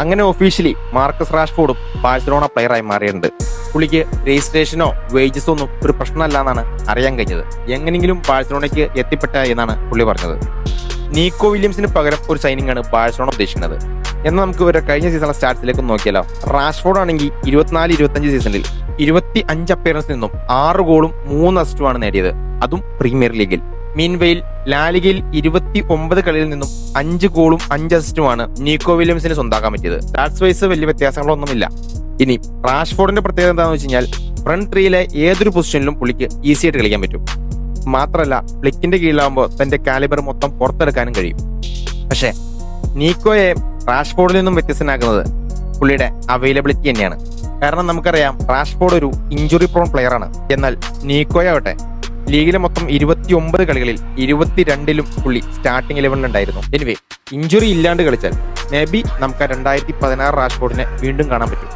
അങ്ങനെ officially Marcus റാഷ്ഫോർഡും Barcelona പ്ലെയറായി മാറിയിട്ടുണ്ട്. പുള്ളിക്ക് രജിസ്ട്രേഷനോ വേജസോ ഒന്നും ഒരു പ്രശ്നമല്ല എന്നാണ് അറിയാൻ കഴിഞ്ഞത്. എങ്ങനെയെങ്കിലും ബാഴ്സലോണയ്ക്ക് എത്തിപ്പെട്ട എന്നാണ് പുള്ളി പറഞ്ഞത്. നീക്കോ വില്യംസിന് പകരം ഒരു സൈനിങ് ആണ് ബാഴ്സലോണ ഉദ്ദേശിക്കുന്നത്. എന്നാൽ നമുക്ക് ഇവരുടെ കഴിഞ്ഞ സീസണിലെ സ്റ്റാറ്റ്സിലേക്ക് നോക്കിയാലോ. റാഷ്ഫോർഡ് ആണെങ്കിൽ 24-25 സീസണിൽ 25 അപ്പിയറൻസിൽ നിന്നും 6 ഗോളും 3 അസിസ്റ്റുമാണ് നേടിയത്, അതും പ്രീമിയർ ലീഗിൽ. മീൻവെയിൽ ലാലിഗയിൽ 29 കളിയിൽ നിന്നും 5 ഗോളും 5 അസിസ്റ്റുമാണ് നീക്കോ വില്യംസിന് സ്വന്താക്കാൻ പറ്റിയത്. സ്റ്റാറ്റ്സ് വൈസ് വലിയ വ്യത്യാസങ്ങളൊന്നുമില്ല. ഇനി റാഷ്ഫോർഡിന്റെ പ്രത്യേകത എന്താണെന്ന് വെച്ച് കഴിഞ്ഞാൽ ഫ്രണ്ട് ത്രീയിലെ ഏതൊരു പൊസിഷനിലും പുള്ളിക്ക് ഈസി ആയിട്ട് കളിക്കാൻ പറ്റും. മാത്രമല്ല ഫ്ലിക്കിന്റെ കീഴിലാകുമ്പോൾ തന്റെ കാലിബർ മൊത്തം പുറത്തെടുക്കാനും കഴിയും. പക്ഷേ നീക്കോയെ റാഷ്ഫോർഡിൽ നിന്നും വ്യത്യസ്തനാക്കുന്നത് പുള്ളിയുടെ അവൈലബിലിറ്റി തന്നെയാണ്. കാരണം നമുക്കറിയാം റാഷ്ഫോർഡ് ഒരു ഇഞ്ചുറി പ്രോൺ പ്ലെയർ ആണ്. എന്നാൽ നീക്കോയാവട്ടെ ലീഗിലെ മൊത്തം 29 കളികളിൽ 22ലും പുള്ളി സ്റ്റാർട്ടിംഗ് 11 ഉണ്ടായിരുന്നു. എനിവേ ഇഞ്ചുറി ഇല്ലാണ്ട് കളിച്ചാൽ മേ ബി നമുക്ക് 2016 റാഷ്ഫോർഡിനെ വീണ്ടും കാണാൻ പറ്റും.